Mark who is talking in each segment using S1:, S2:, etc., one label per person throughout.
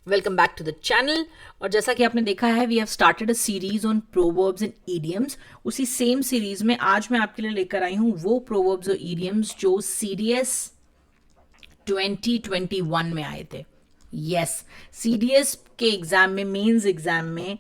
S1: Welcome back to the channel. और जैसा कि आपने देखा है we have started a series on proverbs and idioms. उसी सेम सीरीज में आज मैं आपके लिए लेकर आई हूँ वो प्रोवर्ब्स और ईडियम्स जो सीडीएस 2021 में आए थे। यस, सीडीएस के एग्जाम में, मेंस एग्जाम में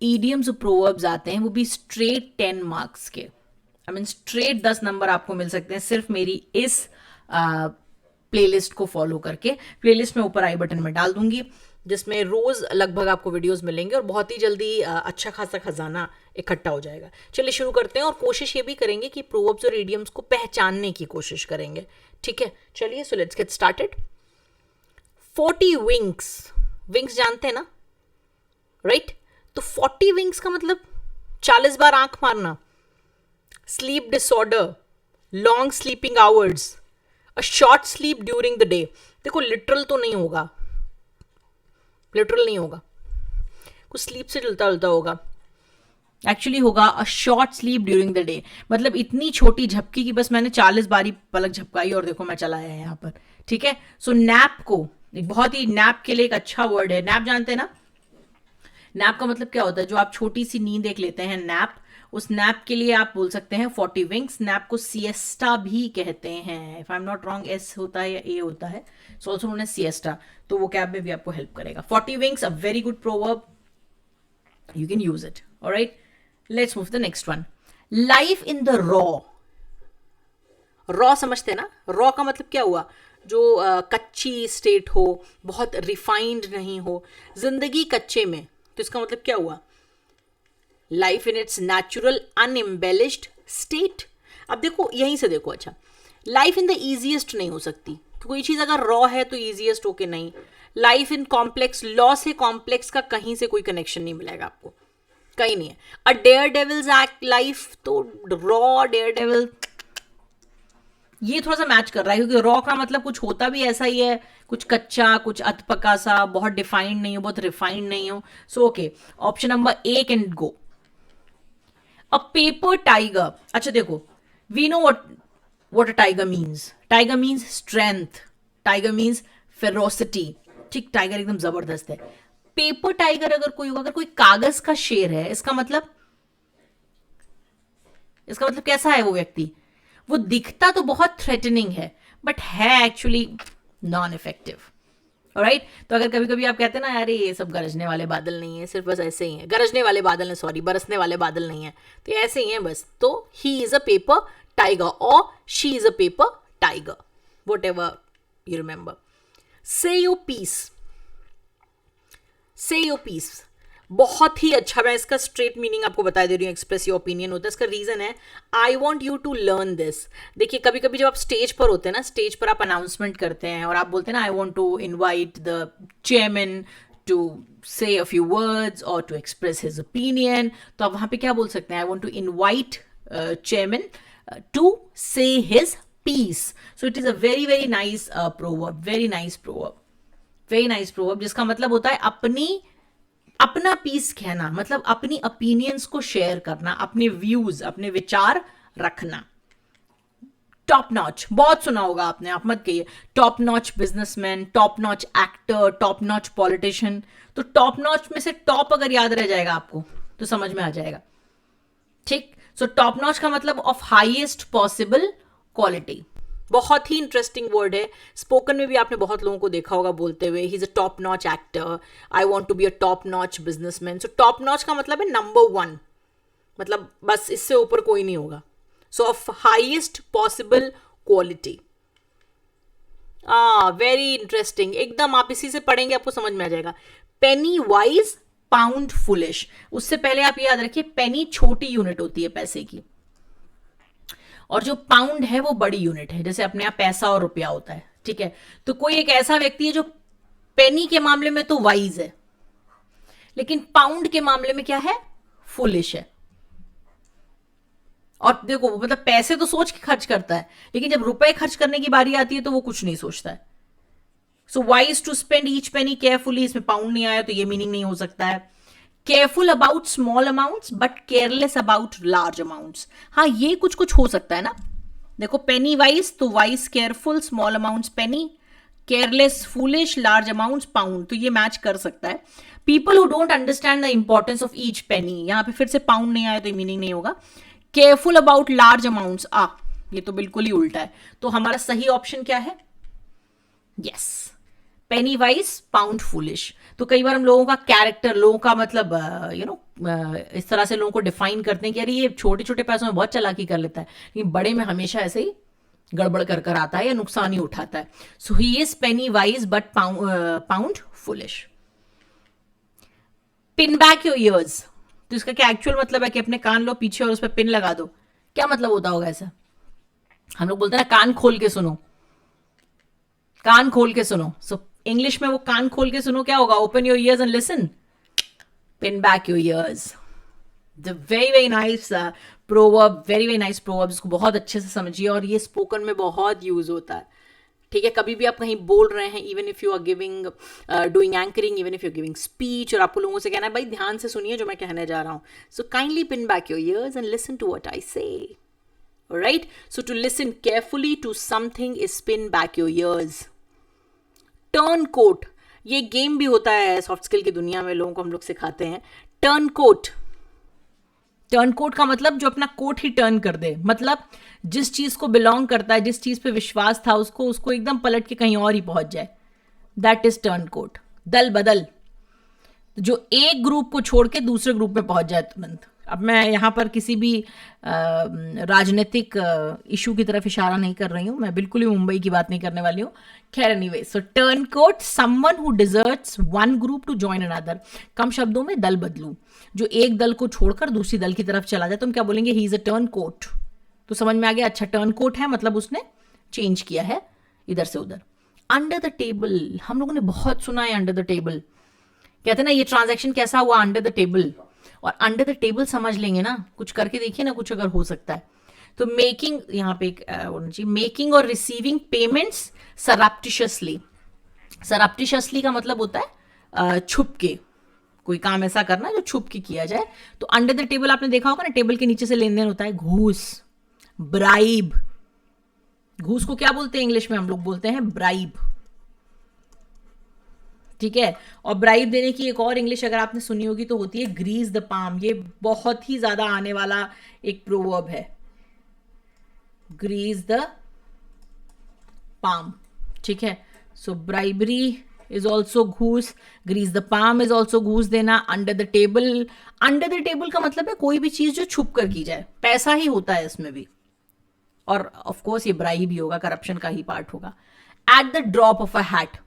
S1: ईडियम्स और प्रोवर्ब्स आते हैं, वो भी स्ट्रेट 10 मार्क्स के। आई मीन स्ट्रेट 10 नंबर आपको मिल सकते हैं सिर्फ मेरी इस प्लेलिस्ट को फॉलो करके। प्लेलिस्ट में ऊपर आई बटन में डाल दूंगी, जिसमें रोज लगभग आपको वीडियोस मिलेंगे और बहुत ही जल्दी अच्छा खासा खजाना इकट्ठा हो जाएगा। चलिए शुरू करते हैं और कोशिश ये भी करेंगे कि प्रोवर्ब्स और इडियम्स को पहचानने की कोशिश करेंगे। ठीक है, चलिए so let's get started. 40 wings, wings जानते हैं ना, राइट? तो 40 विंग्स का मतलब 40 बार आंख मारना, sleep disorder, long sleeping hours, a short sleep during the day. देखो लिटरल तो नहीं होगा, लिटरल नहीं होगा, कुछ स्लीप से चलता चलता होगा। एक्चुअली होगा a short sleep during the day, मतलब इतनी छोटी झपकी कि बस मैंने 40 बारी पलक झपकाई और देखो मैं चला आया यहाँ पर। ठीक है, सो नैप को एक बहुत ही, नैप के लिए एक अच्छा वर्ड है, नैप जानते हैं ना? नैप का मतलब क्या होता है? जो आप छोटी सी नींद एक लेते हैं, नैप। उस नैप के लिए आप बोल सकते हैं 40 विंग्स। नैप को सिएस्टा भी कहते हैं, if I am not wrong, S होता है या ए होता है, so also known as siesta. तो वो कैब में भी आपको हेल्प करेगा। 40 wings, a very good proverb, you can use it. Alright, let's move the next one. Life in the raw. Raw समझते हैं ना? रॉ का मतलब क्या हुआ? जो कच्ची स्टेट हो, बहुत रिफाइंड नहीं हो, जिंदगी कच्चे में। तो इसका मतलब क्या हुआ? Life in its natural unembellished state. अब देखो यहीं से देखो, अच्छा लाइफ इन द इजीएस्ट नहीं हो सकती। तो कोई चीज अगर रॉ है तो इजीएस्ट होके नहीं। लाइफ इन कॉम्प्लेक्स, लॉ से कॉम्प्लेक्स का कहीं से कोई कनेक्शन नहीं मिलेगा आपको, कहीं नहीं है। A dare devil's act life, तो रॉ डेयर डेविल ये थोड़ा सा मैच कर रहा है, क्योंकि रॉ का मतलब कुछ होता भी ऐसा ही है, कुछ कच्चा, कुछ अधपका सा, बहुत डिफाइंड नहीं हो, बहुत रिफाइंड नहीं हो। So okay, option number A can go. A paper tiger. अच्छा देखो, we know what a tiger means. Tiger means strength. Tiger means ferocity. ठीक, टाइगर एकदम जबरदस्त है। पेपर टाइगर अगर कोई होगा, अगर कोई कागज का शेर है, इसका मतलब कैसा है वो व्यक्ति? वो दिखता तो बहुत थ्रेटनिंग है, बट है एक्चुअली नॉन इफेक्टिव। ऑलराइट, तो अगर कभी कभी आप कहते हैं ना, यार ये सब गरजने वाले बादल नहीं है, सिर्फ बस ऐसे ही है, गरजने वाले बादल हैं, सॉरी, बरसने वाले बादल नहीं है, तो ऐसे ही है बस, तो he is a paper tiger और she is a paper tiger, whatever you remember. Say your piece, say your piece बहुत ही अच्छा। मैं इसका स्ट्रेट मीनिंग आपको बता दे रही हूँ, एक्सप्रेस योर ओपिनियन होता है। इसका रीजन है, I want you to learn this. देखिए कभी कभी जब आप स्टेज पर होते हैं ना, स्टेज पर आप अनाउंसमेंट करते हैं और आप बोलते हैं ना, I want to invite the chairman to say a few words और टू एक्सप्रेस हिज ओपिनियन। तो आप वहां पे क्या बोल सकते हैं? I want to invite chairman to say his piece. So it is a very very nice proverb, very nice proverb, very nice proverb, जिसका मतलब होता है अपना पीस कहना, मतलब अपनी ओपिनियंस को शेयर करना, अपने व्यूज, अपने विचार रखना। टॉप नॉच बहुत सुना होगा आपने, आप मत कहिए। Top notch businessman, top notch actor, top notch politician. तो टॉप नॉच में से टॉप अगर याद रह जाएगा आपको तो समझ में आ जाएगा। ठीक, सो टॉप नॉच का मतलब ऑफ हाईएस्ट पॉसिबल क्वालिटी। बहुत ही इंटरेस्टिंग वर्ड है, स्पोकन में भी आपने बहुत लोगों को देखा होगा बोलते हुए, he is a top notch actor, I want to be a top notch businessman. So top notch का मतलब है नंबर 1, मतलब बस इससे ऊपर कोई नहीं होगा। सो of highest possible quality. Very interesting, एकदम आप इसी से पढ़ेंगे आपको समझ में आ जाएगा। पेनी वाइज पाउंड फुलिश। उससे पहले आप याद रखिए, पेनी छोटी यूनिट होती है पैसे की, और जो पाउंड है वो बड़ी यूनिट है, जैसे अपने यहाँ पैसा और रुपया होता है। ठीक है, तो कोई एक ऐसा व्यक्ति है जो पेनी के मामले में तो वाइज है, लेकिन पाउंड के मामले में क्या है? फुलिश है। और देखो मतलब पैसे तो सोच के खर्च करता है, लेकिन जब रुपए खर्च करने की बारी आती है तो वो कुछ नहीं सोचता है। So wise to spend each penny carefully, इसमें पाउंड नहीं आया तो ये मीनिंग नहीं हो सकता है। Careful about small amounts but careless about large amounts. हाँ, ये कुछ कुछ हो सकता है ना। देखो पेनी वाइज तो wise careful, small amounts penny, careless, foolish, large amounts, pound, तो ये मैच कर सकता है. People who don't understand the importance of each penny, यहां पे फिर से पाउंड नहीं आया तो मीनिंग नहीं होगा. केयरफुल अबाउट लार्ज अमाउंट्स, ये तो बिल्कुल ही उल्टा है. तो हमारा सही ऑप्शन क्या है? यस, पेनी वाइज, पाउंड फूलिश. तो कई बार हम लोगों का कैरेक्टर, लोगों का मतलब इस तरह से लोगों को डिफाइन करते हैं कि अरे ये छोटे छोटे पैसों में बहुत चालाकी कर लेता है, लेकिन बड़े में हमेशा ऐसे ही गड़बड़ कर कर आता है या नुकसान ही उठाता है. So he is penny wise but pound foolish. Pin back your ears, तो इसका क्या एक्चुअल मतलब है कि अपने कान लो पीछे और उस पर पिन लगा दो? क्या मतलब होता होगा ऐसा? हम लोग बोलते हैं ना कान खोल के सुनो, कान खोल के सुनो. सो इंग्लिश में वो कान खोल के सुनो क्या होगा? Open your ears and listen. Pin back your years. The very very nice proverb, very very nice proverb. इसको बहुत अच्छे से समझिए और ये स्पोकन में बहुत यूज होता है. ठीक है, कभी भी आप कहीं बोल रहे हैं, even if you are giving doing anchoring, even if you are giving speech, और आपको लोगों से कहना है भाई ध्यान से सुनिए जो मैं कहने जा रहा हूं. So kindly pin back your ears and listen to what I say. Right, so to listen carefully to something is pin back your ears. Turn coat, ये गेम भी होता है सॉफ्ट स्किल की दुनिया में, लोगों को हम लोग सिखाते हैं. टर्न कोट, टर्न कोट का मतलब जो अपना कोट ही टर्न कर दे, मतलब जिस चीज को बिलोंग करता है, जिस चीज पे विश्वास था उसको एकदम पलट के कहीं और ही पहुंच जाए. That is turn coat. दल बदल, जो एक ग्रुप को छोड़ के दूसरे ग्रुप में पहुंच जाए तुरंत. अब मैं यहाँ पर किसी भी राजनीतिक इशू की तरफ इशारा नहीं कर रही हूँ, मैं बिल्कुल ही मुंबई की बात नहीं करने वाली हूँ. खैर anyway, so turn coat, someone who deserts one group to join another. कम शब्दों में दल बदलू, जो एक दल को छोड़कर दूसरी दल की तरफ चला जाए. तो हम क्या बोलेंगे? He is a turn coat. तो समझ में आ गया? अच्छा, टर्न कोट है मतलब उसने चेंज किया है इधर से उधर. अंडर द टेबल, हम लोगों ने बहुत सुना है अंडर द टेबल. कहते हैं ना ये ट्रांजैक्शन कैसा हुआ? Under the table. और अंडर द टेबल समझ लेंगे ना, कुछ करके देखिए ना, कुछ अगर हो सकता है तो. मेकिंग, यहाँ पे एक होना चाहिए, मेकिंग और रिसीविंग पेमेंट्स सरप्टिशियसली. सरप्टिशियसली का मतलब होता है छुप के, कोई काम ऐसा करना जो छुप के किया जाए. तो अंडर द टेबल आपने देखा होगा ना, टेबल के नीचे से लेन देन होता है. घूस, ब्राइब. घूस को क्या बोलते हैं इंग्लिश में? हम लोग बोलते हैं ब्राइब. ठीक है, और ब्राइब देने की एक और इंग्लिश अगर आपने सुनी होगी तो होती है ग्रीस द पाम. ये बहुत ही ज्यादा आने वाला एक प्रोवर्ब है, ग्रीस द पाम. ठीक है, सो ब्राइबरी इज ऑल्सो घूस, grease the palm is also घूस देना. Under the table, under the table का मतलब है कोई भी चीज जो छुप कर की जाए. पैसा ही होता है इसमें भी, और ऑफ कोर्स ये ब्राइब ही होगा, करप्शन का ही पार्ट होगा. At the drop of a hat,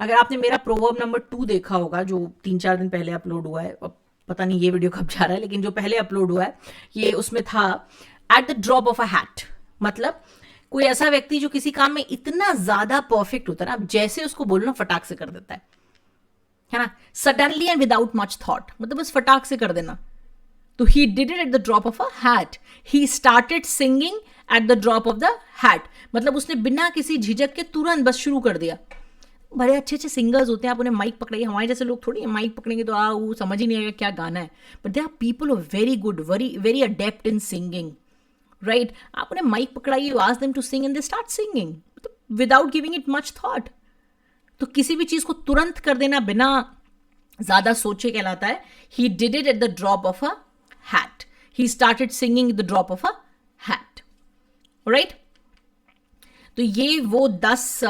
S1: अगर आपने मेरा प्रोवर्ब नंबर 2 देखा होगा जो 3-4 दिन पहले अपलोड हुआ है, अब पता नहीं ये वीडियो कब जा रहा है, लेकिन जो पहले अपलोड हुआ है ये उसमें था at the drop of a hat. मतलब कोई ऐसा व्यक्ति जो किसी काम में इतना ज्यादा परफेक्ट होता है ना, अब जैसे उसको बोलो ना फटाक से कर देता है ना, suddenly and without much thought, मतलब बस फटाक से कर देना. तो he did it at the drop of a hat. He started singing at the drop of the hat, मतलब उसने बिना किसी झिझक के तुरंत बस शुरू कर दिया. बड़े अच्छे अच्छे सिंगर्स होते हैं, आप उन्हें माइक पकड़ाइए, हमारे जैसे लोग थोड़ी माइक पकड़ेंगे तो वो समझ ही नहीं आएगा क्या गाना है. But they are people who very good, very very adept in singing. Right, आप उन्हें माइक पकड़ाइए, ask them to sing and they start singing without giving it much thought. तो किसी भी चीज को तुरंत कर देना बिना ज्यादा सोचे कहलाता है he did it at the drop of a hat. He started singing at the drop of a hat. Right, तो ये वो 10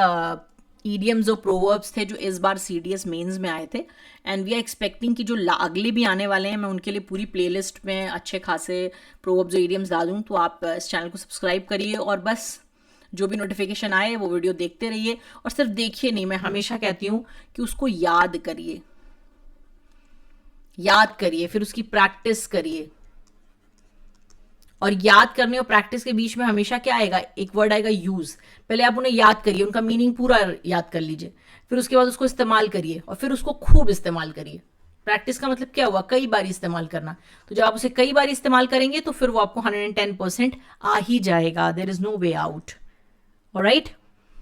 S1: ईडियम्स और प्रोवर्ब्स थे जो इस बार CDS मेंस में आए थे. एंड वी आर एक्सपेक्टिंग कि जो अगले भी आने वाले हैं, मैं उनके लिए पूरी प्लेलिस्ट में अच्छे खासे प्रोवर्ब्स और ईडियम्स डाल दूँ. तो आप इस चैनल को सब्सक्राइब करिए और बस जो भी नोटिफिकेशन आए वो वीडियो देखते रहिए. और सिर्फ देखिए नहीं, मैं हमेशा कहती हूँ कि उसको याद करिए, याद करिए, फिर उसकी प्रैक्टिस करिए. और याद करने और प्रैक्टिस के बीच में हमेशा क्या आएगा? एक वर्ड आएगा यूज. पहले आप उन्हें याद करिए, उनका मीनिंग पूरा याद कर लीजिए, फिर उसके बाद उसको इस्तेमाल करिए और फिर उसको खूब इस्तेमाल करिए. प्रैक्टिस का मतलब क्या हुआ? कई बार इस्तेमाल करना. तो जब आप उसे कई बार इस्तेमाल करेंगे तो फिर वो आपको 110% आ ही जाएगा. There is no way out. Alright,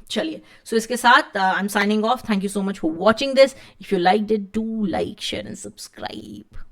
S1: चलिए, सो इसके साथ I am signing off. Thank you so much for watching this. If you liked it, do like, share and subscribe.